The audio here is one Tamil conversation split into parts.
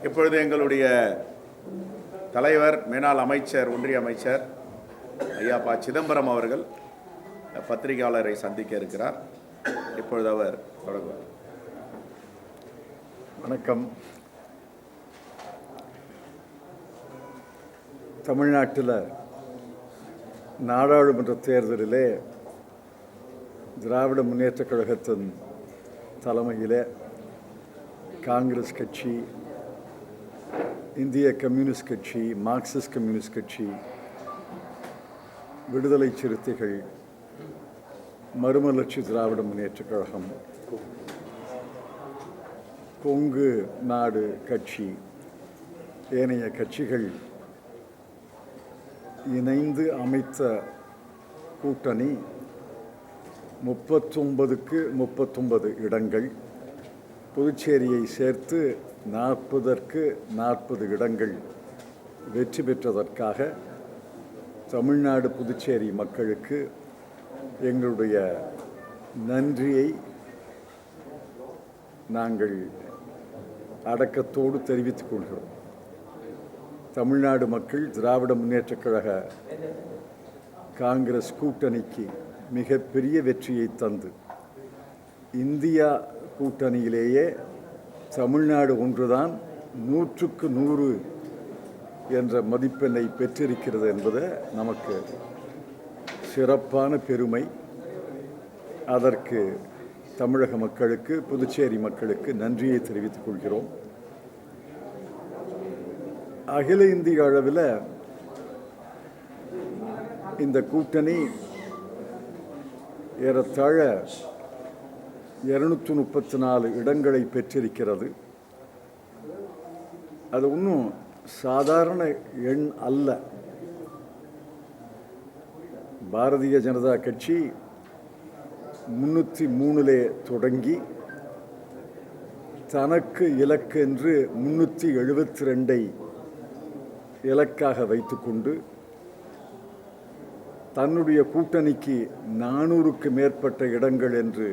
இப்பொழுது எங்களுடைய தலைவர் மேனாள் அமைச்சர் ஒன்றிய அமைச்சர் ஐயா ப. சிதம்பரம் அவர்கள் பத்திரிகையாளரை சந்திக்க இருக்கிறார். இப்பொழுது அவர் தொடங்குவார். வணக்கம். தமிழ்நாட்டில் நாடாளுமன்ற தேர்தலிலே திராவிட முன்னேற்றக் கழகத்தின் தலைமையிலே காங்கிரஸ் கட்சி, இந்திய கம்யூனிஸ்ட் கட்சி, மார்க்சிஸ்ட் கம்யூனிஸ்ட் கட்சி, விடுதலை சிறுத்தைகள், மறுமலர்ச்சி திராவிட முன்னேற்றக் கழகம், கொங்கு நாடு கட்சி, ஏனைய கட்சிகள் இணைந்து அமைத்த கூட்டணி 39க்கு 39 இடங்கள், புதுச்சேரியை சேர்த்து 40ற்கு 40 இடங்கள் வெற்றி பெற்றதற்காக தமிழ்நாடு புதுச்சேரி மக்களுக்கு எங்களுடைய நன்றியை நாங்கள் அடக்கத்தோடு தெரிவித்துக் கொள்கிறோம். தமிழ்நாடு மக்கள் திராவிட முன்னேற்றக் கழக காங்கிரஸ் கூட்டணிக்கு மிகப்பெரிய வெற்றியை தந்து இந்தியா கூட்டணியிலேயே தமிழ்நாடு ஒன்றுதான் 100க்கு 100 என்ற மதிப்பெண்ணை பெற்றிருக்கிறது என்பது நமக்கு சிறப்பான பெருமை. அதற்கு தமிழக மக்களுக்கு, புதுச்சேரி மக்களுக்கு நன்றியை தெரிவித்துக் கொள்கிறோம். அகில இந்திய அளவில் இந்த கூட்டணி ஏறத்தாழ 234 இடங்களை பெற்றிருக்கிறது. அது ஒன்றும் சாதாரண எண் அல்ல. பாரதிய ஜனதா கட்சி 303 தொடங்கி தனக்கு இலக்கு என்று 372 இலக்காக வைத்துக்கொண்டு தன்னுடைய கூட்டணிக்கு 400க்கு மேற்பட்ட இடங்கள் என்று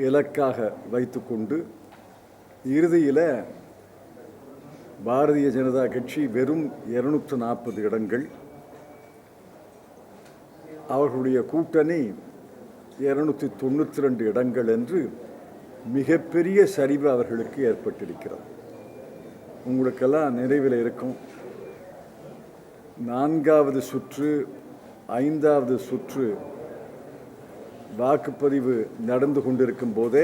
இலக்காக வைத்துக்கொண்டு இறுதியில் பாரதிய ஜனதா கட்சி வெறும் 240 இடங்கள், அவர்களுடைய கூட்டணி 292 இடங்கள் என்று மிகப்பெரிய சரிவு அவர்களுக்கு ஏற்பட்டிருக்கிறது. உங்களுக்கெல்லாம் நினைவில் இருக்கும், 4வது சுற்று 5வது சுற்று வாக்குப்பதிவு நடந்து கொண்டிருக்கும் போதே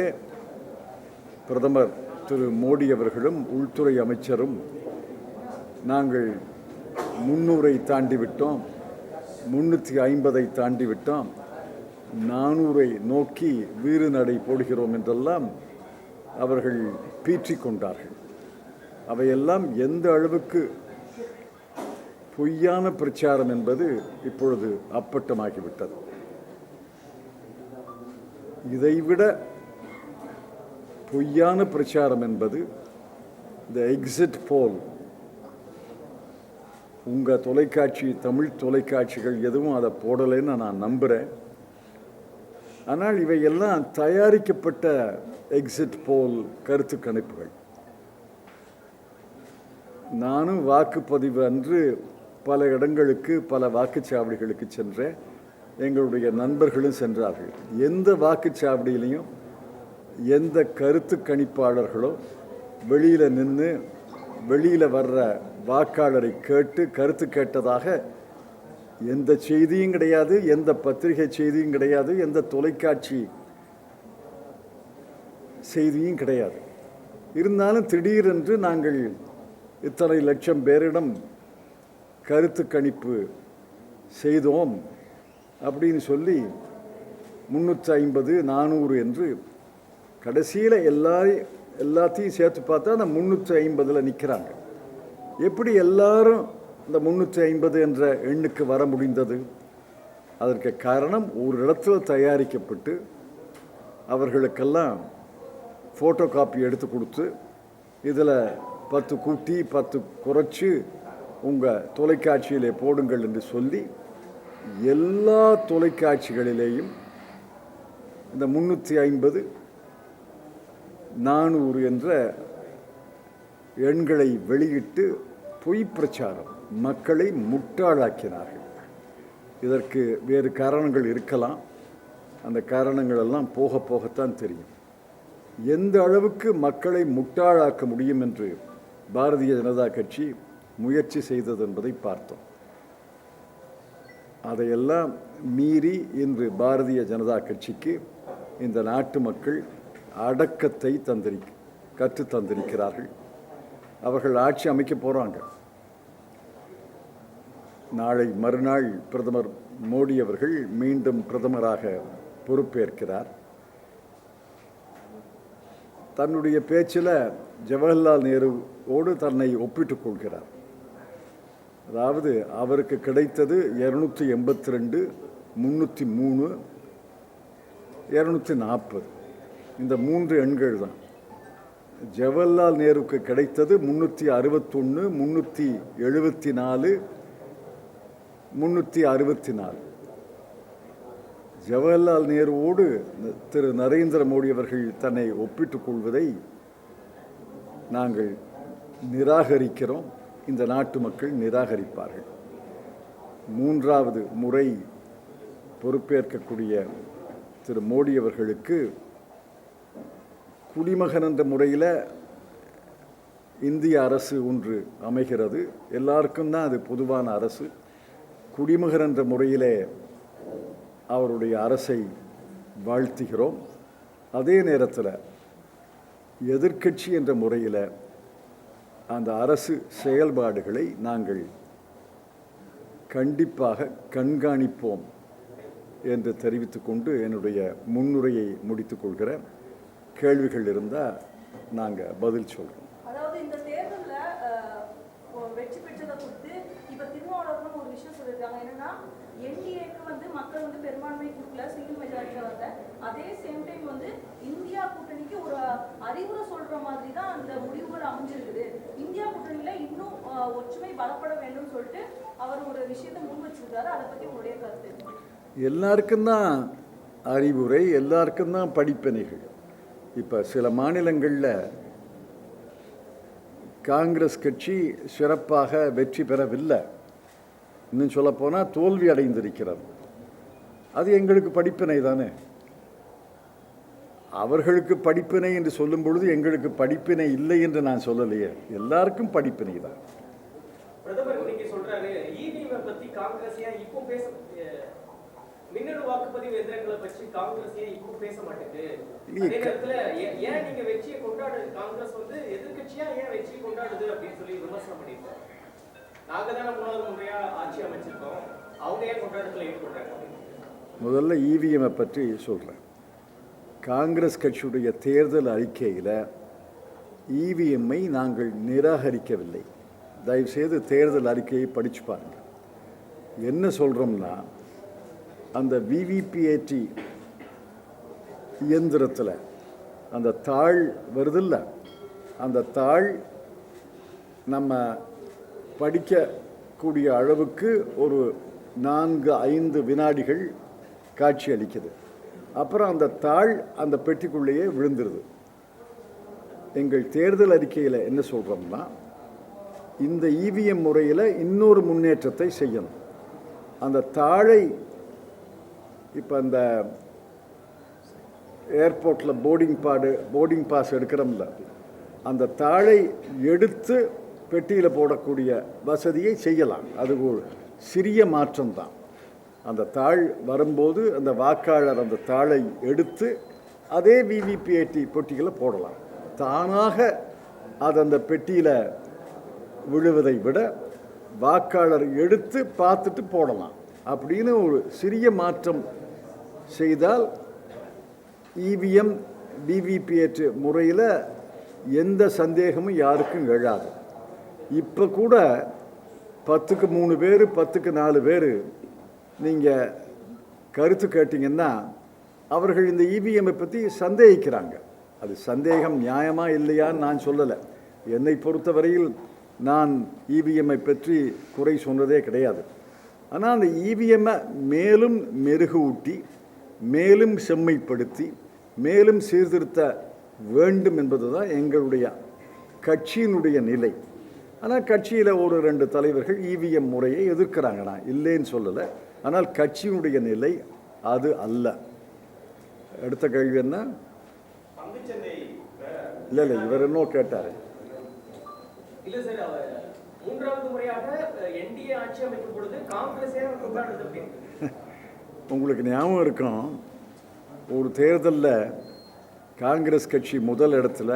பிரதமர் திரு மோடி அவர்களும் உள்துறை அமைச்சரும் நாங்கள் 300ஐ தாண்டிவிட்டோம், 350ஐ தாண்டிவிட்டோம், 400ஐ நோக்கி வீறு நடை போடுகிறோம் என்றெல்லாம் அவர்கள் பீற்றிக் கொண்டார்கள். அவையெல்லாம் எந்த அளவுக்கு பொய்யான பிரச்சாரம் என்பது இப்பொழுது அப்பட்டமாகிவிட்டது. இதைவிட பொய்யான பிரச்சாரம் என்பது இந்த எக்ஸிட் போல். உங்கள் தொலைக்காட்சி, தமிழ் தொலைக்காட்சிகள் எதுவும் அதை போடலைன்னு நான் நம்புகிறேன். ஆனால் இவையெல்லாம் தயாரிக்கப்பட்ட எக்ஸிட் போல் கருத்து கணிப்புகள். நானும் வாக்குப்பதிவு அன்று பல இடங்களுக்கு, பல வாக்குச்சாவடிகளுக்கு சென்றேன். எங்களுடைய நண்பர்களும் சென்றார்கள். எந்த வாக்குச்சாவடியிலையும் எந்த கருத்து கணிப்பாளர்களோ வெளியில் நின்று வெளியில் வர்ற வாக்காளரை கேட்டு கருத்து கேட்டதாக எந்த செய்தியும் கிடையாது, எந்த பத்திரிகை செய்தியும் கிடையாது, எந்த தொலைக்காட்சி செய்தியும் கிடையாது. இருந்தாலும் திடீரென்று நாங்கள் இத்தனை லட்சம் பேரிடம் கருத்து கணிப்பு செய்தோம், அப்படின்னு சொல்லி 350 400 என்று கடைசியில் எல்லாத்தையும் சேர்த்து பார்த்தா அந்த 350 நிற்கிறாங்க. எப்படி எல்லாரும் இந்த 350 என்ற எண்ணுக்கு வர முடிந்தது? அதற்கு காரணம் ஒரு இடத்துல தயாரிக்கப்பட்டு அவர்களுக்கெல்லாம் ஃபோட்டோ காப்பி எடுத்து கொடுத்து இதில் 10 கூட்டி 10 குறைச்சி உங்கள் தொலைக்காட்சியிலே போடுங்கள் என்று சொல்லி எல்லா தொலைக்காட்சிகளிலேயும் இந்த 350 400 என்ற எண்களை வெளியிட்டு பொய் பிரச்சாரம் மக்களை முட்டாளாக்கினார்கள். இதற்கு வேறு காரணங்கள் இருக்கலாம். அந்த காரணங்கள் எல்லாம் போக போகத்தான் தெரியும். எந்த அளவுக்கு மக்களை முட்டாளாக்க முடியும் என்று பாரதிய ஜனதா கட்சி முயற்சி செய்தது என்பதை பார்த்தோம். அதையெல்லாம் மீறி இன்று பாரதிய ஜனதா கட்சிக்கு இந்த நாட்டு மக்கள் அடக்கத்தை கற்று தந்திருக்கிறார்கள். அவர்கள் ஆட்சி அமைக்க போகிறாங்க. நாளை மறுநாள் பிரதமர் மோடி அவர்கள் மீண்டும் பிரதமராக பொறுப்பேற்கிறார். தன்னுடைய பேச்சில் ஜவஹர்லால் நேருவோடு தன்னை ஒப்பிட்டுக் கொள்கிறார். அதாவது அவருக்கு கிடைத்தது 282, 303, 240 இந்த 3 எண்கள் தான். ஜவஹர்லால் நேருக்கு கிடைத்தது 361, 374, 364. ஜவஹர்லால் நேருவோடு திரு நரேந்திர மோடி அவர்கள் தன்னை ஒப்பிட்டுக் கொள்வதை நாங்கள் நிராகரிக்கிறோம். இந்த நாட்டு மக்கள் நிராகரிப்பார்கள். 3வது முறை பொறுப்பேற்கக்கூடிய திரு மோடி அவர்களுக்கு குடிமகன் என்ற முறையில் இந்திய அரசு ஒன்று அமைகிறது. எல்லாருக்கும் தான் அது பொதுவான அரசு. குடிமகன் என்ற முறையிலே அவருடைய அரசை வாழ்த்துகிறோம். அதே நேரத்தில் எதிர்க்கட்சி என்ற முறையில் அந்த அரசு செயல்பாடுகளை நாங்கள் கண்டிப்பாக கண்காணிப்போம் என்று தெரிவித்துக்கொண்டு என்னுடைய முன்னுரையை முடித்துக் கொள்கிறேன். கேள்விகள் இருந்தால் நாங்கள் பதில் சொல்கிறோம். அதாவது இந்த தேர்தலில் வெற்றி பெற்றதை குறித்து இப்போ திருமாவளவன் ஒரு விஷயம் சொல்லியிருக்காங்க. என்னன்னா என்டிஏக்கு மக்கள் பெரும்பான்மை கொடுக்கல, சிங்கிள் மெஜாரிட்டியில் வரல. அதே சேம் டைம் இந்தியா கூட்டணிக்கு ஒரு அறிவுரை சொல்ற மாதிரி தான் அந்த முடிவுகள் அமைஞ்சிருக்குது. இந்தியா கூட்டணியில இன்னும் ஒற்றுமை பலப்பட வேண்டும் சொல்லிட்டு அவர் ஒரு விஷயத்தை முன் வச்சிருக்காரு. அதை பத்தி உங்களுடைய கருத்து? எல்லாருக்கும் தான் அறிவுரை, எல்லாருக்கும் தான் படிப்பினைகள். இப்போ சில மாநிலங்களில் காங்கிரஸ் கட்சி சிறப்பாக வெற்றி பெறவில்லை, இன்னும் சொல்லப்போனால் தோல்வி அடைந்திருக்கிறது. அது எங்களுக்கு படிப்பினை தானே. அவர்களுக்கு படிப்பினை என்று சொல்லும் பொழுது எங்களுக்கு படிப்பினை இல்லை என்று நான் சொல்லலையே. எல்லாருக்கும் படிப்பினை தான். பிரதமர் நீங்க சொல்றாரு ஈவிஎம் பத்தி காங்கிரஸ் ஏன் இப்போ பேச, மின்னணு வாக்குப்பதிவு எந்திரங்களை பற்றி காங்கிரஸ் ஏன் இப்போ பேச மாட்டேங்குது? அதே நேரத்துல ஏன் நீங்க வெற்றியை கொண்டாடுது காங்கிரஸ் எதிர்கட்சியா ஏன் வெற்றியை கொண்டாடுது அப்படின்னு சொல்லி விமர்சனம் பண்ணிருக்கோம். நாங்க தானே 3வது முறையா ஆட்சி அமைச்சிருக்கோம், அவங்க ஏன் கொண்டாட்டத்தில் ஈடுபடுறாங்க? முதல்ல இவிஎம்ஐ பற்றி சொல்றேன். காங்கிரஸ் கட்சியுடைய தேர்தல் அறிக்கையில் இவிஎம்ஐ நாங்கள் நிராகரிக்கவில்லை. தயவுசெய்து தேர்தல் அறிக்கையை படித்து பாருங்க. என்ன சொல்கிறோம்னா, அந்த விவிபிஏடி இயந்திரத்தில் அந்த தாள் வருதில்ல, அந்த தாள் நம்ம படிக்கக்கூடிய அளவுக்கு ஒரு 4-5 வினாடிகள் காட்சி அளிக்குது. அப்புறம் அந்த தாள் அந்த பெட்டிக்குள்ளேயே விழுந்துருது. எங்கள் தேர்தல் அறிக்கையில் என்ன சொல்கிறோம்னா, இந்த இவிஎம் முறையில் இன்னொரு முன்னேற்றத்தை செய்யணும். அந்த தாளை இப்போ அந்த ஏர்போர்ட்டில் போர்டிங் பாஸ் எடுக்கிறோம்ல, அந்த தாளை எடுத்து பெட்டியில் போடக்கூடிய வசதியை செய்யலாம். அது ஒரு சிறிய மாற்றம்தான். அந்த தாள் வரும்போது அந்த வாக்காளர் அந்த தாளை எடுத்து அதே விவிபிஏடி பெட்டிகளை போடலாம். தானாக அது அந்த பெட்டியில் விழுவதை விட வாக்காளர் எடுத்து பார்த்துட்டு போடலாம். அப்படின்னு ஒரு சிறிய மாற்றம் செய்தால் இவிஎம் விவிபிஏடி முறையில் எந்த சந்தேகமும் யாருக்கும் எழாது. இப்போ கூட 10க்கு 3 பேர் 10க்கு 4 பேர் நீங்கள் கருத்து கேட்டிங்கன்னா அவர்கள் இந்த இவிஎம்மை பற்றி சந்தேகிக்கிறாங்க. அது சந்தேகம் நியாயமா இல்லையான்னு நான் சொல்லலை. என்னை பொறுத்தவரையில் நான் இவிஎம்மை பற்றி குறை சொன்னதே கிடையாது. ஆனால் அந்த இவிஎம்மை மேலும் மெருகூட்டி மேலும் செம்மைப்படுத்தி மேலும் சீர்திருத்த வேண்டும் என்பது தான் எங்களுடைய கட்சியினுடைய நிலை. ஆனால் கட்சியில் ஒரு 2 தலைவர்கள் இவிஎம் முறையை எதிர்க்கிறாங்க, நான் இல்லைன்னு சொல்லலை. ஆனால் கட்சியினுடைய நிலை அது அல்ல. அடுத்த கேள்வி என்ன? இல்லை இவர் என்ன கேட்டார்? இல்ல சார், அவர் 3வது முறையாக என்டிஏ ஆட்சி அமைக்கும் பொழுது காங்கிரஸே கொண்டாடுறது அப்படின்னு. உங்களுக்கு ஞாபகம் இருக்கும், ஒரு தேர்தலில் காங்கிரஸ் கட்சி முதல் இடத்துல,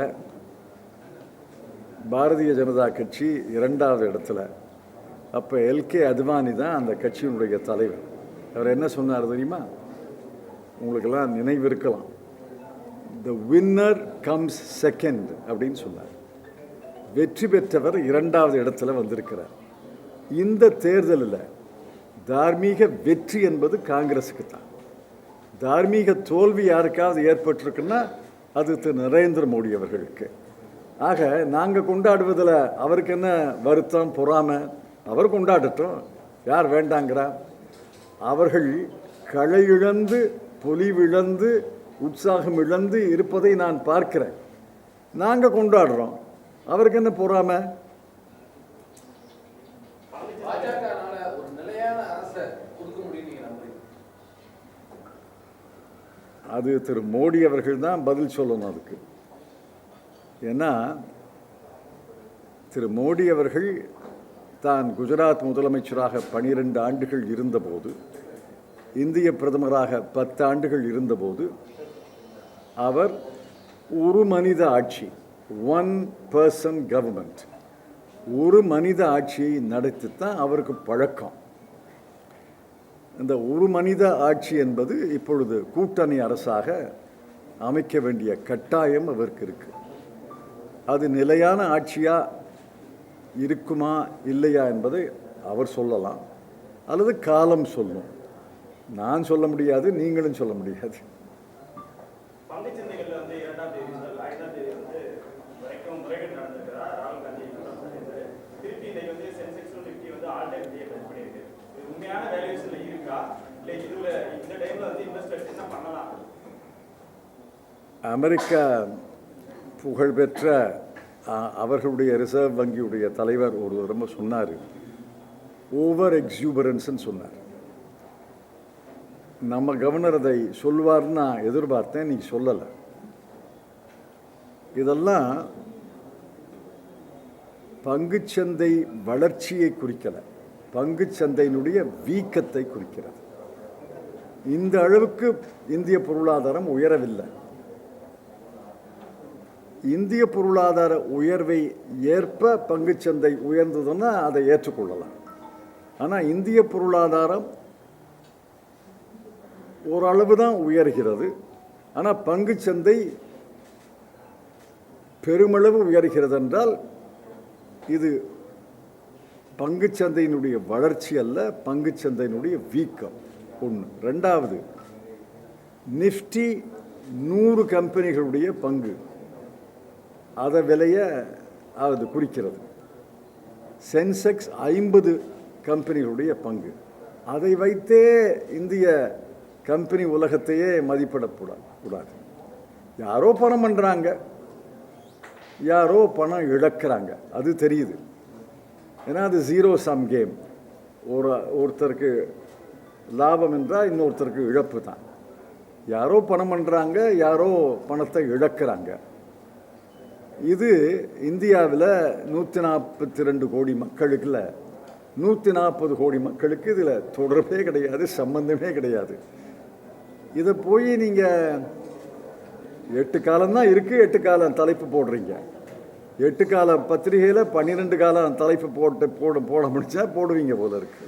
பாரதிய ஜனதா கட்சி 2வது இடத்துல. அப்போ எல்கே அத்வானி தான் அந்த கட்சியினுடைய தலைவர். அவர் என்ன சொன்னார் தெரியுமா? உங்களுக்கெல்லாம் நினைவு இருக்கலாம். த வின்னர் கம்ஸ் செகண்ட் அப்படின்னு சொன்னார். வெற்றி பெற்றவர் 2வது இடத்துல வந்திருக்கிறார். இந்த தேர்தலில் தார்மீக வெற்றி என்பது காங்கிரஸுக்கு தான். தார்மீக தோல்வி யாருக்காவது ஏற்பட்டிருக்குன்னா அது திரு நரேந்திர மோடி அவர்களுக்கு. ஆக நாங்கள் கொண்டாடுவதில் அவருக்கு என்ன வருத்தம், பொறாமை? அவர் கொண்டாடட்டும், யார் வேண்டாங்கிறா? அவர்கள் களையிழந்து பொலிவிழந்து உற்சாகம் இழந்து இருப்பதை நான் பார்க்கிறேன். நாங்கள் கொண்டாடுறோம், அவருக்கு என்ன பொறாமை? அது திரு மோடி அவர்கள் தான் பதில் சொல்லணும் அதுக்கு. ஏன்னா திரு மோடி அவர்கள் தான் குஜராத் முதலமைச்சராக 12 ஆண்டுகள் இருந்தபோது, இந்திய பிரதமராக 10 ஆண்டுகள் இருந்தபோது, அவர் ஒரு மனித ஆட்சி, 1 person government, ஒரு மனித ஆட்சியை நடத்தித்தான் அவருக்கு பழக்கம். இந்த ஒரு மனித ஆட்சி என்பது இப்பொழுது கூட்டணி அரசாக அமைக்க வேண்டிய கட்டாயம் அவருக்கு இருக்கு. அது நிலையான ஆட்சியா இருக்குமா இல்லையா என்பதை அவர் சொல்லலாம், அல்லது காலம் சொல்லும். நான் சொல்ல முடியாது, நீங்களும் சொல்ல முடியாது. அமெரிக்கா புகழ்பெற்ற அவர்களுடைய ரிசர்வ் வங்கியுடைய தலைவர் ஒரு தடவை சொன்னார், ஓவர் எக்ஸூபரன்ஸ்ன்னு சொன்னார். நம்ம கவர்னர் அதை சொல்வார்னு நான் எதிர்பார்த்தேன், நீ சொல்லலை. இதெல்லாம் பங்குச்சந்தை வளர்ச்சியை குறிக்கலை, பங்குச்சந்தையினுடைய வீக்கத்தை குறிக்கிறது. இந்த அளவுக்கு இந்திய பொருளாதாரம் உயரவில்லை. இந்திய பொருளாதார உயர்வை ஏற்ப பங்குச்சந்தை உயர்ந்ததுன்னா அதை ஏற்றுக்கொள்ளலாம். ஆனால் இந்திய பொருளாதாரம் ஓரளவு தான் உயர்கிறது. ஆனால் பங்குச்சந்தை பெருமளவு உயர்கிறது என்றால் இது பங்குச்சந்தையினுடைய வளர்ச்சி அல்ல, பங்குச்சந்தையினுடைய வீக்கம். ஒன்று. ரெண்டாவது, நிஃப்டி 100 கம்பெனிகளுடைய பங்கு, அதை விலையை அது குறிக்கிறது. சென்செக்ஸ் 50 கம்பெனிகளுடைய பங்கு, அதை வைத்தே இந்திய கம்பெனி உலகத்தையே மதிப்பிடக்கூடாது. யாரோ பணம் பண்ணுறாங்க, யாரோ பணம் இழக்கிறாங்க, அது தெரியுது. ஏன்னா அது ஜீரோ சம் கேம். ஒருத்தருக்கு லாபம் என்றால் இன்னொருத்தருக்கு இழப்பு தான். யாரோ பணம் பண்ணுறாங்க, யாரோ பணத்தை இழக்கிறாங்க. இது இந்தியாவில் 142 கோடி மக்களுக்குல 140 கோடி மக்களுக்கு இதில் தொடர்பே கிடையாது, சம்பந்தமே கிடையாது. இதை போய் நீங்கள் 8 காலம்தான் இருக்குது, 8 காலம் தலைப்பு போடுறீங்க. 8 கால பத்திரிகையில் 12 காலம் தலைப்பு போட முடிச்சா போடுவீங்க போல இருக்கு.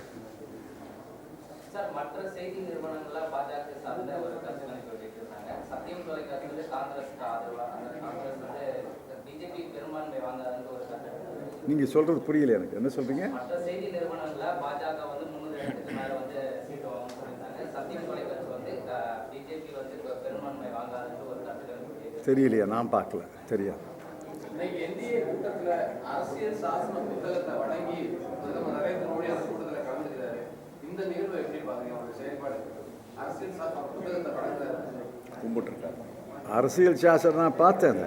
நீங்கள் சொல்கிறது புரியல எனக்கு. என்ன சொல்கிறீங்க? மற்ற செய்தி நிறுவனங்கள்ல பாஜக வந்து 300 இடத்துக்கு மேல வந்து சீட்டு வாங்க சொல்லியிருந்தாங்க. சத்தியம் தொலைக்காட்சி வந்து பிஜேபி வந்து பெரும்பான்மை வாங்காதுன்னு ஒரு கருத்து. தெரியலையா? நான் பார்க்கல, தெரியாது. இன்னைக்கு என்டிஏ கூட்டத்துல அரசியல் சாசன புத்தகத்தை வழங்கி பிரதமர் நரேந்திர மோடி அந்த கூட்டத்துல கலந்துக்கிறாரு. இந்த நிகழ்வை எப்படி பாருங்க? அவருடைய செயல்பாடு அரசியல் சாசன புத்தகத்தை வழங்குறாரு, கும்பிட்டுருக்காரு. அரசியல் சாசனம் நான் பார்த்தேன்.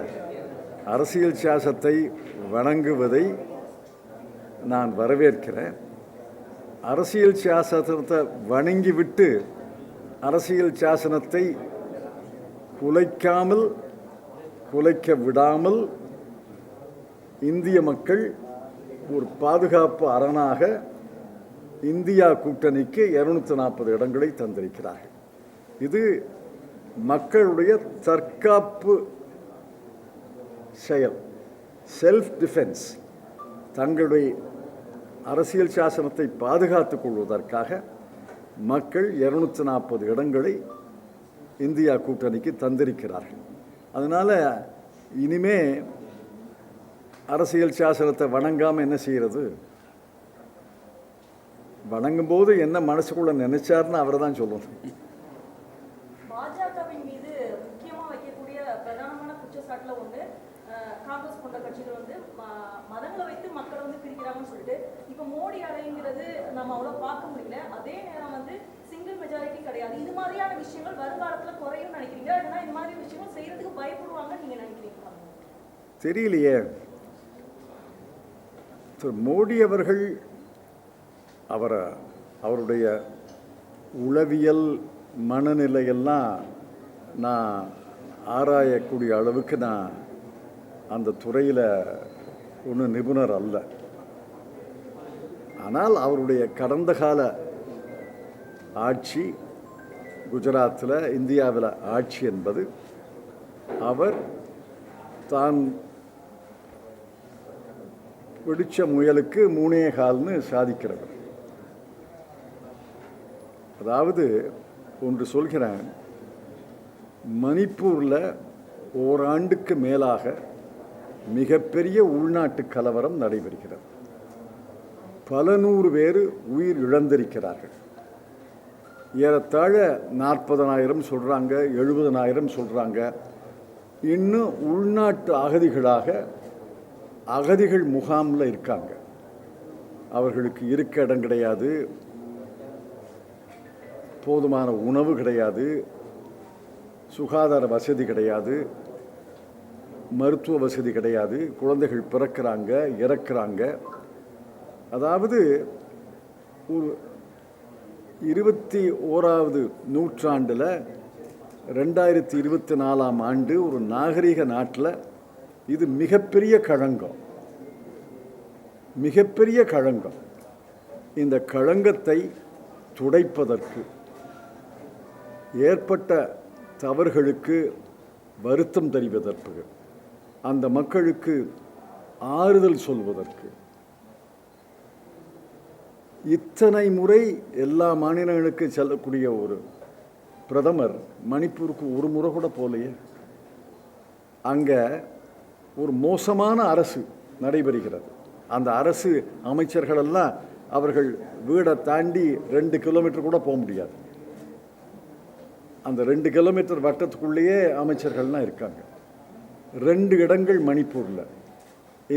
அரசியல் சாசனத்தை வணங்குவதை நான் வரவேற்கிறேன். அரசியல் சாசனத்தை வணங்கிவிட்டு அரசியல் சாசனத்தை குலைக்காமல், குலைக்க விடாமல் இந்திய மக்கள் ஒரு பாதுகாப்பு அரணாக இந்தியா கூட்டணிக்கு 240 இடங்களை தந்திருக்கிறார்கள். இது மக்களுடைய தற்காப்பு செயல், செல்ஃப் டிஃபென்ஸ். தங்களுடைய அரசியல் சாசனத்தை பாதுகாத்துக் கொள்வதற்காக மக்கள் 240 இடங்களை இந்தியா கூட்டணிக்கு தந்திருக்கிறார்கள். அதனால் இனிமே அரசியல் சாசனத்தை வணங்காமல் என்ன செய்கிறது? வணங்கும்போது என்ன மனசுக்குள்ள நினைச்சாருன்னு அவரை தான் சொல்லணும். பாஜகவின் மீது முக்கியமா வைக்கக்கூடிய பிரதானமான குற்றச்சாட்டுல ஒண்ணு, காங்கிரஸ் போன்ற கட்சிகள் வந்து மதங்களை வைத்து மக்களை வந்து பிரிக்கிறாங்கன்னு சொல்லிட்டு, இப்ப மோடி அலைங்கிறது நம்ம அவ்வளவு பார்க்க முடியல. அதே நேரம் வந்து சிங்கிள் மெஜாரிட்டி கிடையாது. இது மாதிரியான விஷயங்கள் வருங்காலத்துல குறையும் நினைக்கிறீங்க? இல்லைன்னா இது மாதிரி விஷயங்கள் செய்யறதுக்கு பயப்படுவாங்கன்னு நீங்க நினைக்கிறீங்களா? தெரியலையே. திரு மோடி அவர்கள் அவருடைய உளவியல் மனநிலையெல்லாம் நான் ஆராயக்கூடிய அளவுக்கு நான் அந்த துறையில் ஒன்றும் நிபுணர் அல்ல. ஆனால் அவருடைய கடந்த கால ஆட்சி, குஜராத்தில் இந்தியாவில் ஆட்சி என்பது அவர் தான் பிடிச்ச முயலுக்கு 3 கால்னு சாதிக்கிறவர். அதாவது ஒன்று சொல்கிறேன், மணிப்பூரில் ஓராண்டுக்கு மேலாக மிகப்பெரிய உள்நாட்டு கலவரம் நடைபெறுகிறது. பல 100 பேர் உயிர் இழந்திருக்கிறார்கள். ஏறத்தாழ 40,000 சொல்கிறாங்க, 70,000 சொல்கிறாங்க. இன்னும் உள்நாட்டு அகதிகளாக அகதிகள் முகாமில் இருக்காங்க. அவர்களுக்கு இருக்க இடம் கிடையாது, போதுமான உணவு கிடையாது, சுகாதார வசதி கிடையாது, மருத்துவ வசதி கிடையாது. குழந்தைகள் பிறக்கிறாங்க, இறக்குறாங்க. அதாவது ஒரு 21வது நூற்றாண்டில் 2024ஆம் ஆண்டு ஒரு நாகரிக நாட்டில் இது மிகப்பெரிய களங்கம், மிகப்பெரிய களங்கம். இந்த களங்கத்தை துடைப்பதற்கு, ஏற்பட்ட தவறுகளுக்கு வருத்தம் தெரிவதற்கு, அந்த மக்களுக்கு ஆறுதல் சொல்வதற்கு இத்தனை முறை எல்லா மாநிலங்களுக்கும் செல்லக்கூடிய ஒரு பிரதமர் மணிப்பூருக்கு ஒரு முறை கூட போலையே. அங்கே ஒரு மோசமான அரசு நடைபெறுகிறது. அந்த அரசு அமைச்சர்களெல்லாம் அவர்கள் வீடை தாண்டி 2 கிலோமீட்டர் கூட போக முடியாது. அந்த 2 கிலோமீட்டர் வட்டத்துக்குள்ளேயே அமைச்சர்கள்லாம் இருக்காங்க. 2 இடங்கள் மணிப்பூரில்,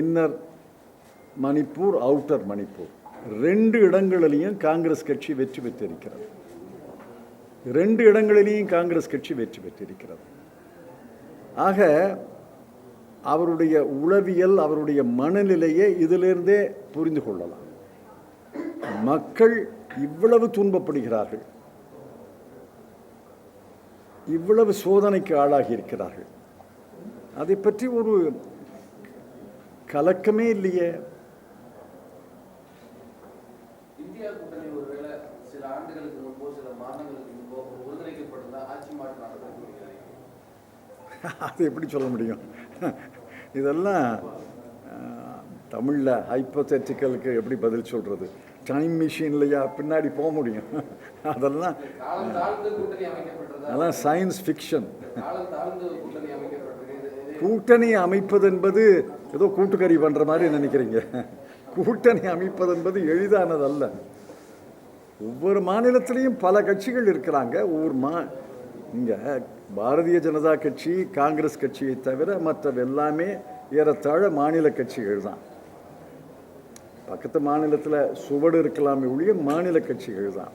இன்னர் மணிப்பூர், அவுட்டர் மணிப்பூர், 2 இடங்களிலையும் காங்கிரஸ் கட்சி வெற்றி பெற்றிருக்கிறது. 2 இடங்களிலேயும் காங்கிரஸ் கட்சி வெற்றி பெற்றிருக்கிறது. ஆக அவருடைய உளவியல், அவருடைய மனநிலையை இதிலிருந்தே புரிந்து கொள்ளலாம். மக்கள் இவ்வளவு துன்பப்படுகிறார்கள், இவ்வளவு சோதனைக்கு ஆளாகி இருக்கிறார்கள். அதை பற்றி ஒரு கலக்கமே இல்லையே. இந்தியா கூட்டணி ஒருவேளை சில ஆண்டுகளுக்கு முன்போ சில மாதங்களுக்கு முன்போ ஒருங்கிணைக்கப்பட்டிருந்தால் ஆட்சி மாற்றம் நடக்கும். அது எப்படி சொல்ல முடியும்? இதெல்லாம் தமிழில் ஹைப்போதெட்டிக்கலுக்கு எப்படி பதில் சொல்கிறது? டைம் மிஷின்லையா பின்னாடி போக முடியும்? அதெல்லாம் காலம் தாழ்ந்து கூட்டணி அமைக்கப்பட்டதா? அதெல்லாம் சயின்ஸ் ஃபிக்ஷன். காலம் தாழ்ந்து கூட்டணி அமைக்கப்பட்டிருக்கு. கூட்டணி அமைப்பது என்பது ஏதோ கூட்டுக்கறி பண்ணுற மாதிரி நினைக்கிறீங்க. கூட்டணி அமைப்பது என்பது எளிதானதல்ல. ஒவ்வொரு மாநிலத்திலையும் பல கட்சிகள் இருக்கிறாங்க. இங்கே பாரதிய ஜனதா கட்சி, காங்கிரஸ் கட்சியை தவிர மற்ற எல்லாமே ஏறத்தாழ மாநில கட்சிகள் தான். பக்கத்து மாநிலத்தில் சுவடு இருக்கலாமே ஒழிய மாநில கட்சிகள் தான்.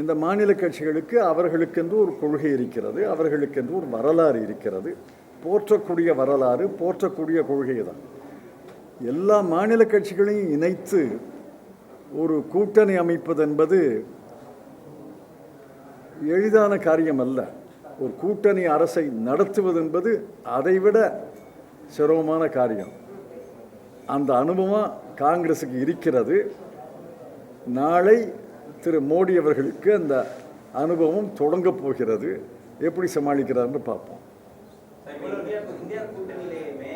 இந்த மாநில கட்சிகளுக்கு அவர்களுக்கென்று ஒரு கொள்கை இருக்கிறது, அவர்களுக்கென்று ஒரு வரலாறு இருக்கிறது, போற்றக்கூடிய வரலாறு, போற்றக்கூடிய கொள்கை தான். எல்லா மாநில கட்சிகளையும் இணைத்து ஒரு கூட்டணி அமைப்பது என்பது எளிதான காரியம் அல்ல. ஒரு கூட்டணி அரசை நடத்துவது என்பது அதைவிட சிரமமான காரியம். அந்த அனுபவம் காங்கிரஸுக்கு இருக்கிறது. நாளை திரு மோடி அவர்களுக்கு அந்த அனுபவம் தொடங்க போகிறது. எப்படி சமாளிக்கிறார்னு பார்ப்போம். இந்தியா கூட்டணியிலேயுமே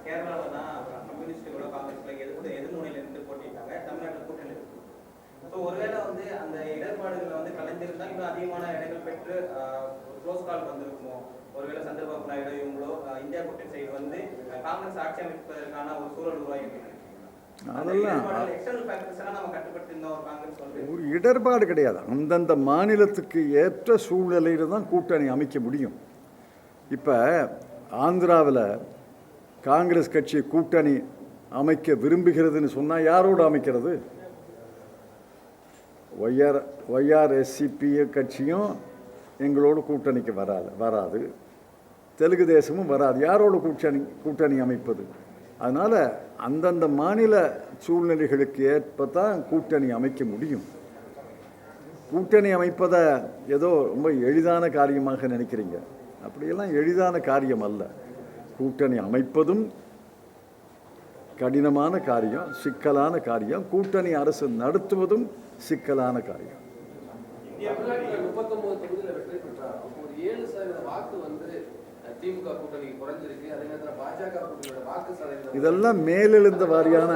கேரளாவில் தான் கம்யூனிஸ்டுகளோ காங்கிரஸ்ல எதிர்முனையில் இருந்து போட்டிட்டாங்க. தமிழ்நாட்டில் கூட்டணி இருக்கு. ஸோ ஒருவேளை வந்து அந்த இடர்பாடுகளை வந்து கலைஞ்சிருந்தா இன்னும் அதிகமான இடங்கள் பெற்று க்ளோஸ் கால் வந்திருக்குமோ? ஒருவேளை சந்திரபாபு நாயுடு இவங்களோ இந்தியா கூட்டணி சைடு வந்து காங்கிரஸ் ஆட்சி அமைப்பதற்கான ஒரு சூழல் உருவாகி அதெல்லாம் நம்ம கட்டுப்பட்டு காங்கிரஸ் வந்து ஒரு இடர்பாடு கிடையாது. அந்தந்த மாநிலத்துக்கு ஏற்ற சூழ்நிலையில் தான் கூட்டணி அமைக்க முடியும். இப்போ ஆந்திராவில் காங்கிரஸ் கட்சி கூட்டணி அமைக்க விரும்புகிறதுன்னு சொன்னால் யாரோடு அமைக்கிறது? ஒய்ஆர்எஸ்சிபி கட்சியும் எங்களோட கூட்டணிக்கு வராது, தெலுங்கு தேசமும் வராது. யாரோட கூட்டணி அமைப்பது? அதனால் அந்தந்த மாநில சூழ்நிலைகளுக்கு ஏற்ப தான் கூட்டணி அமைக்க முடியும். கூட்டணி அமைப்பதை ஏதோ ரொம்ப எளிதான காரியமாக நினைக்கிறீங்க. அப்படியெல்லாம் எளிதான காரியம் அல்ல. கூட்டணி அமைப்பதும் கடினமான காரியம், சிக்கலான காரியம். கூட்டணி அரசு நடத்துவதும் சிக்கலான காரியம். தமிழ்நாட்டில் 39 தொகுதியில் வெற்றி பெற்றார். ஒரு 7% வாக்கு வந்து திமுக கூட்டணிக்கு குறைஞ்சிருக்கு. அதே நேரத்தில் பாஜக கூட்டணியோட வாக்கு சதவீதம் இதெல்லாம் மேலெழுந்த வாரியான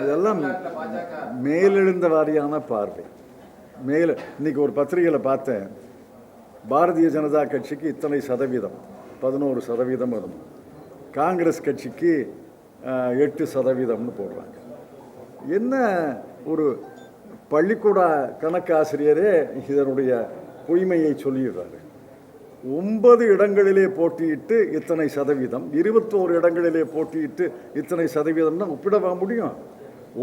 இதெல்லாம் மேலெழுந்த வாரியான பார்வை. இன்னைக்கு ஒரு பத்திரிகையில் பார்த்தேன், பாரதிய ஜனதா கட்சிக்கு இத்தனை சதவீதம், 11% வரும். காங்கிரஸ் கட்சிக்கு 8%ன்னு போடுறாங்க. என்ன ஒரு பள்ளிக்கூட கணக்கு ஆசிரியரே இதனுடைய பொய்மையை சொல்லிடுறாரு. 9 இடங்களிலே போட்டியிட்டு இத்தனை சதவீதம், 21 இடங்களிலே போட்டியிட்டு இத்தனை சதவீதம்னா ஒப்பிடவா முடியும்?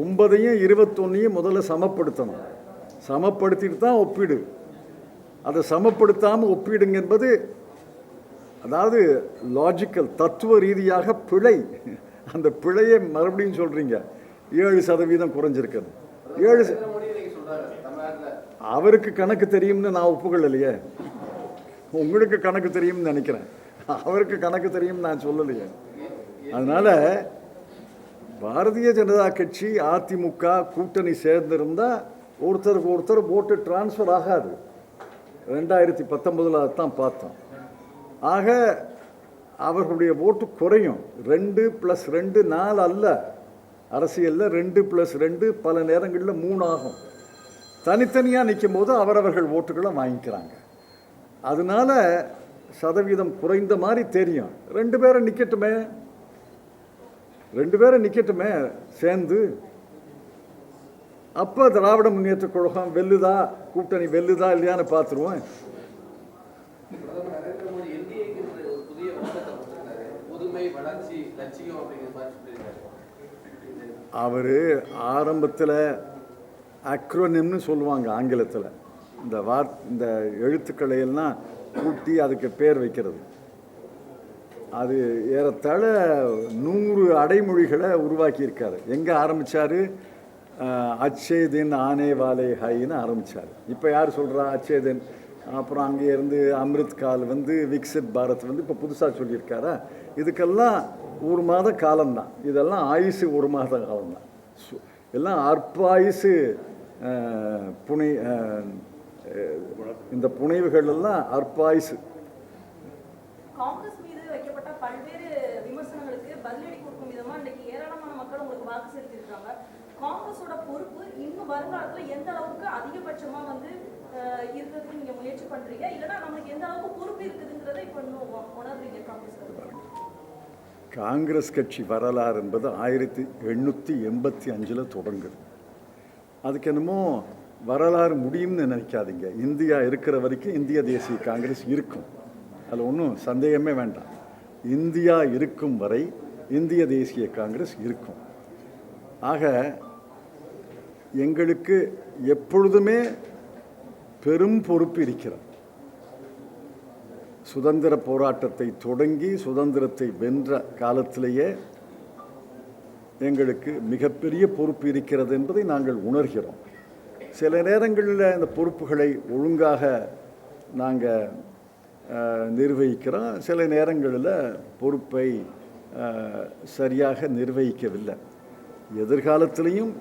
9ஐயும் 21ஐயும் முதல்ல சமப்படுத்தணும். சமப்படுத்திட்டு தான் ஒப்பீடு. அதை சமப்படுத்தாமல் ஒப்பீடுங்க என்பது அதாவது லாஜிக்கல், தத்துவ ரீதியாக பிழை. அந்த பிழையை மறுபடியும் சொல்கிறீங்க. 7% குறைஞ்சிருக்கிறது. 7 அவருக்கு கணக்கு தெரியும்னு நான் ஒப்புக்கொள்ளலையே. உங்களுக்கு கணக்கு தெரியும்னு நினைக்கிறேன். அவருக்கு கணக்கு தெரியும்னு நான் சொல்லலையே. அதனால் பாரதிய ஜனதா கட்சி அதிமுக கூட்டணி சேர்ந்திருந்தால் ஒருத்தருக்கு ஒருத்தர் ஓட்டு டிரான்ஸ்ஃபர் ஆகாது. 2019 தான் பார்த்தோம். ஆக அவர்களுடைய ஓட்டு குறையும். 2+2 4 அல்ல. அரசியலில் 2+2 பல நேரங்களில் 3 ஆகும். தனித்தனியாக நிற்கும் போது அவரவர்கள் ஓட்டுகளை வாங்கிக்கிறாங்க. அதனால சதவீதம் குறைந்த மாதிரி தெரியும். 2 பேரும் நிற்கட்டுமே சேர்ந்து. அப்போ திராவிட முன்னேற்ற கழகம் வெல்லுதா, கூட்டணி வெல்லுதா இல்லையான்னு பார்த்துருவோம். பிரதமர் நரேந்திர மோடி என்டிஏக்கு ஒரு புதிய வட்டத்தை கொடுத்திருக்காரு. புதுமை, வளர்ச்சி, லட்சியம் அப்படிங்கிற மாதிரி சொல்லியிருக்காரு. அவர் ஆரம்பத்தில் அக்ரோனிம்னு சொல்லுவாங்க ஆங்கிலத்தில். இந்த எழுத்துக்களை எல்லாம் கூட்டி அதுக்கு பேர் வைக்கிறது. அது ஏறத்தாழ 100 அடைமொழிகளை உருவாக்கியிருக்காரு. எங்கே ஆரம்பித்தார்? அச்சே தின் ஆனே வாலே ஹைன்னு ஆரம்பித்தார். இப்போ யார் சொல்கிறா? அச்சே தின். அப்புறம் அங்கே இருந்து அமிர்த் கால் விக்சித் பாரத் இப்போ புதுசாக சொல்லியிருக்காரா? இதுக்கெல்லாம் 1 மாத காலம்தான். இதெல்லாம் ஆயுசு 1 மாத காலம்தான். எல்லாம் அற்பாயுசு இந்த புனைவுகள் எல்லாம் அற்பாயுசு. காங்கிரஸ் மீது வைக்கப்பட்ட பல்வேறு விமர்சனங்களுக்கு பதிலடி கொடுக்கும் விதமா இன்னைக்கு ஏராளமான மக்கள் உங்களுக்கு வாக்கு செலுத்திருக்காங்க. காங்கிரஸோட பொறுப்பு இன்னும் வருங்காலத்துல எந்த அளவுக்கு அதிகபட்சமா இருக்கிறதுக்கு நீங்க முயற்சி பண்றீங்க, இல்லைன்னா நமக்கு எந்த அளவுக்கு பொறுப்பு இருக்குதுங்கிறத இப்போ இன்னும் உணர்றீங்க காங்கிரஸ்? காங்கிரஸ் கட்சி வரலாறு என்பது 1885 தொடங்குது. அதுக்கு என்னமோ வரலாறு முடியும்னு நினைக்காதீங்க. இந்தியா இருக்கிற வரைக்கும் இந்திய தேசிய காங்கிரஸ் இருக்கும், அதில் ஒன்றும் சந்தேகமே வேண்டாம். இந்தியா இருக்கும் வரை இந்திய தேசிய காங்கிரஸ் இருக்கும். ஆக எங்களுக்கு எப்பொழுதுமே பெரும் பொறுப்பு இருக்கிறது. சுதந்திர போராட்டத்தை தொடங்கி சுதந்திரத்தை வென்ற காலத்திலேயே எங்களுக்கு மிகப்பெரிய பொறுப்பு இருக்கிறது என்பதை நாங்கள் உணர்கிறோம். சில நேரங்களில் இந்த பொறுப்புகளை ஒழுங்காக நாங்கள் நிர்வகிக்கிறோம், சில நேரங்களில் பொறுப்பை சரியாக நிர்வகிக்கவில்லை. எதிர்காலத்திலையும்,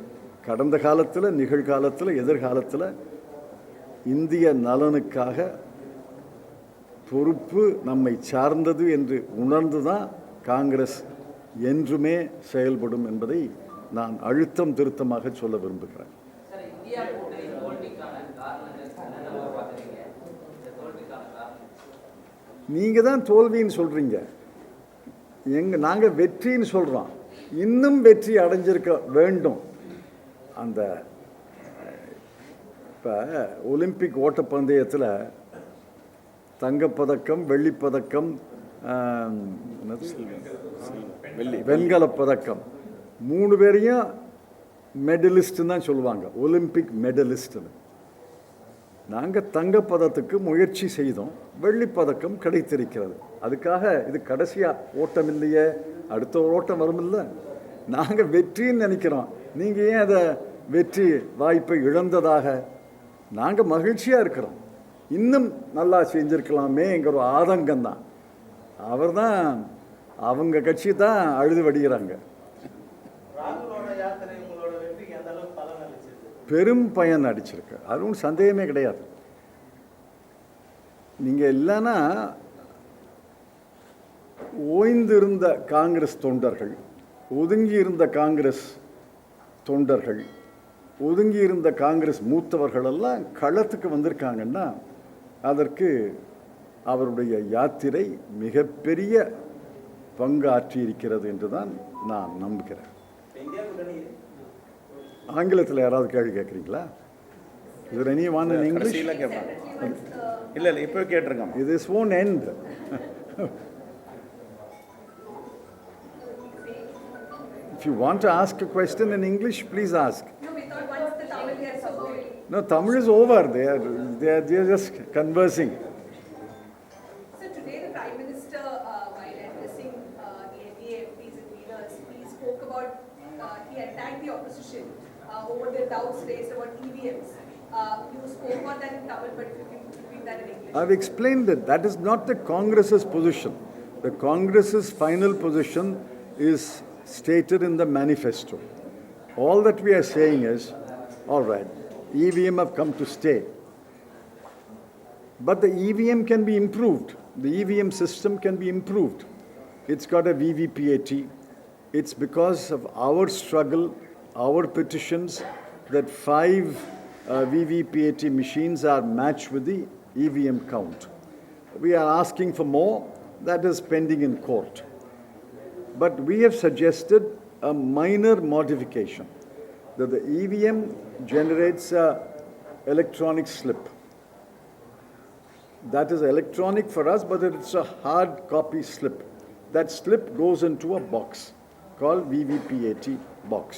கடந்த காலத்தில், நிகழ்காலத்தில், எதிர்காலத்தில் இந்திய நலனுக்காக பொறுப்பு நம்மை சார்ந்தது என்று உணர்ந்து தான் காங்கிரஸ் என்றுமே செயல்படும் என்பதை நான் அழுத்தம் திருத்தமாக சொல்ல விரும்புகிறேன். சார், இந்தியா கூட்டணி தோல்விக்கான காரணங்கள் என்னென்ன பார்க்குறீங்க? இந்த தோல்விக்கான காரணம் நீங்கள் தான் தோல்வின்னு சொல்கிறீங்க, நாங்கள் வெற்றின்னு சொல்கிறோம். இன்னும் வெற்றி அடைஞ்சிருக்க வேண்டும். அந்த இப்போ ஒலிம்பிக் ஓட்டப்பந்தயத்தில் தங்கப்பதக்கம், வெள்ளிப்பதக்கம், வெண்கலப் பதக்கம், 3 பேரையும் மெடலிஸ்ட்டுன்னு தான் சொல்லுவாங்க, ஒலிம்பிக் மெடலிஸ்ட்டுன்னு. நாங்கள் தங்கப்பதத்துக்கு முயற்சி செய்தோம், வெள்ளிப்பதக்கம் கிடைத்திருக்கிறது. அதுக்காக இது கடைசியாக ஓட்டம் இல்லையே, அடுத்த ஒரு ஓட்டம் வருமில்ல. நாங்கள் வெற்றின்னு நினைக்கிறோம். நீங்கள் ஏன் அதை வெற்றி வாய்ப்பை இழந்ததாக? நாங்கள் மகிழ்ச்சியாக இருக்கிறோம். இன்னும் நல்லா செஞ்சுருக்கலாமேங்கிற ஒரு ஆதங்கம் தான். அவர் தான், அவங்க கட்சி தான் அழுது வடிகிறாங்க. ராகுலோட யாத்திரை உங்களோட வெற்றிக்கு எந்த அளவுக்கு பலன் அளிச்சது? பெரும் பயன் அடிச்சிருக்கு, அதுவும் சந்தேகமே கிடையாது. நீங்கள் இல்லைன்னா ஓய்ந்திருந்த காங்கிரஸ் தொண்டர்கள், ஒதுங்கியிருந்த காங்கிரஸ் தொண்டர்கள், ஒதுங்கியிருந்த காங்கிரஸ் மூத்தவர்களெல்லாம் களத்துக்கு வந்திருக்காங்கன்னா அதற்கு அவருடைய யாத்திரை மிகப்பெரிய பங்காற்றி இருக்கிறது என்று தான் நான் நம்புகிறேன். இந்தியா கூட்டணி ஆங்கிலத்தில் யாராவது கேள்வி கேட்குறீங்களா? இது எனி ஒன் இன் இங்கிலீஷ்? கடைசியில் கேட்பாங்க. இல்லை இல்லை, இப்போ கேட்டுருங்க. It is won't end. If you want to ask a question in English, please ask. No, we thought once the Tamil gets over. No, Tamil is over. They are just conversing. So today the Prime Minister, while addressing the NDA MPs and leaders, he spoke about, he attacked the opposition over the doubts raised about EVMs. You spoke about that in Tamil, but if you can repeat that in English. I've explained that that is not the Congress's position. The Congress's final position is stated in the manifesto. All that we are saying is, all right, EVM have come to stay. But the EVM can be improved. The EVM system can be improved. It's got a VVPAT. It's because of our struggle, our petitions, that 5 VVPAT machines are matched with the EVM count. We are asking for more. That is pending in court. But we have suggested a minor modification, that the EVM generates a electronic slip. That is electronic for us, but it's a hard copy slip. That slip goes into a box called VVPAT box.